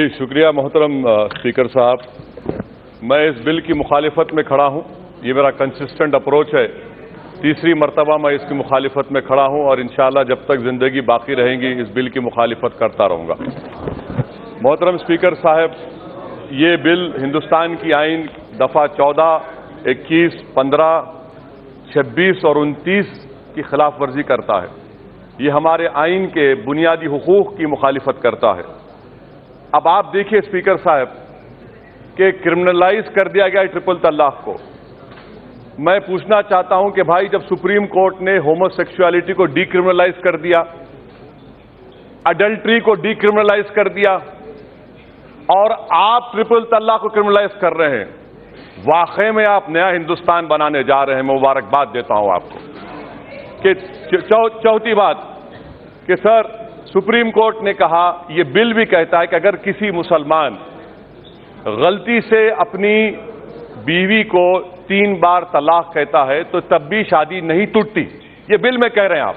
शुक्रिया मोहतरम स्पीकर साहब। मैं इस बिल की मुखालिफत में खड़ा हूं। ये मेरा कंसिस्टेंट अप्रोच है। तीसरी मरतबा मैं इसकी मुखालिफत में खड़ा हूं और इंशाअल्लाह जब तक जिंदगी बाकी रहेंगी इस बिल की मुखालिफत करता रहूंगा। मोहतरम स्पीकर साहब, ये बिल हिंदुस्तान की आइन दफ़ा 14, 21, 15, 26 और 29 की खिलाफ वर्जी करता है। ये हमारे आइन के बुनियादी हुकूक की मुखालिफत करता है। अब आप देखिए स्पीकर साहब कि क्रिमिनलाइज कर दिया गया ट्रिपल तलाक को। मैं पूछना चाहता हूं कि भाई, जब सुप्रीम कोर्ट ने होमोसेक्सुअलिटी को डीक्रिमिनलाइज कर दिया, अडल्ट्री को डीक्रिमिनलाइज कर दिया और आप ट्रिपल तलाक को क्रिमिनलाइज कर रहे हैं, वाकई में आप नया हिंदुस्तान बनाने जा रहे हैं। मैं मुबारकबाद देता हूं आपको। कि चौथी बात कि सर, सुप्रीम कोर्ट ने कहा, यह बिल भी कहता है कि अगर किसी मुसलमान गलती से अपनी बीवी को 3 बार तलाक कहता है तो तब भी शादी नहीं टूटती। ये बिल में कह रहे हैं आप,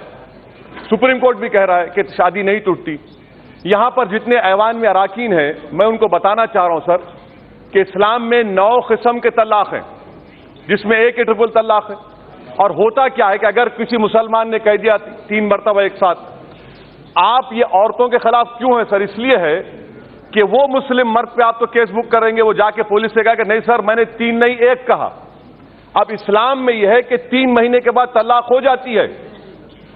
सुप्रीम कोर्ट भी कह रहा है कि शादी नहीं टूटती। यहां पर जितने ऐवान में अराकीन हैं, मैं उनको बताना चाह रहा हूं सर कि इस्लाम में 9 किस्म के तलाक हैं, जिसमें एक ही ट्रिपल तलाक है। और होता क्या है कि अगर किसी मुसलमान ने कह दिया 3 मरतबा एक साथ, आप ये औरतों के खिलाफ क्यों है सर? इसलिए है कि वो मुस्लिम मर्द पे आप तो केस बुक करेंगे, वो जाके पुलिस से कहा कि नहीं सर, मैंने 3 नहीं 1 कहा। अब इस्लाम में यह है कि 3 महीने के बाद तलाक हो जाती है।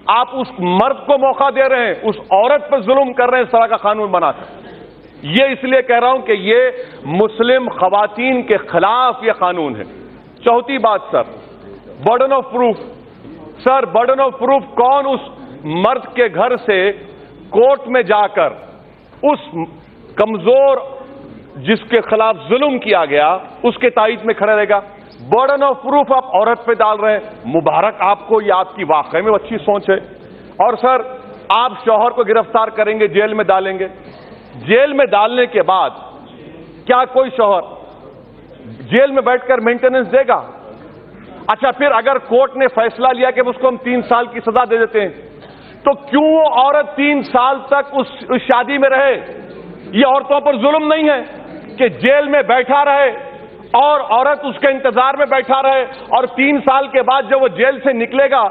आप उस मर्द को मौका दे रहे हैं, उस औरत पर जुल्म कर रहे हैं इस तरह का कानून बनाकर। ये इसलिए कह रहा हूं कि ये मुस्लिम खवातीन के खिलाफ ये कानून है। चौथी बात sir, burden of proof. Sir, burden of proof कौन उस मर्द के घर से कोर्ट में जाकर उस कमजोर जिसके खिलाफ जुल्म किया गया उसके तायद में खड़े रहेगा? बर्डन ऑफ प्रूफ आप औरत पे डाल रहे हैं। मुबारक आपको, ये आपकी वाकई में अच्छी सोच है। और सर, आप शौहर को गिरफ्तार करेंगे, जेल में डालेंगे। जेल में डालने के बाद क्या कोई शौहर जेल में बैठकर मेंटेनेंस देगा? अच्छा, फिर अगर कोर्ट ने फैसला लिया कि उसको हम 3 साल की सजा दे देते हैं, तो क्यों वो औरत 3 साल तक उस शादी में रहे? ये औरतों पर जुल्म नहीं है कि जेल में बैठा रहे और औरत उसके इंतजार में बैठा रहे और 3 साल के बाद जब वो जेल से निकलेगा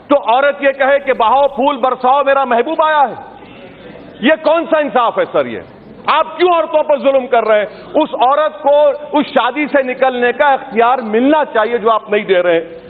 तो औरत ये कहे कि बहाओ फूल बरसाओ, मेरा महबूब आया है? ये कौन सा इंसाफ है सर? ये आप क्यों औरतों पर जुल्म कर रहे हैं? उस औरत को उस शादी से निकलने का इख्तियार मिलना चाहिए जो आप नहीं दे रहे हैं।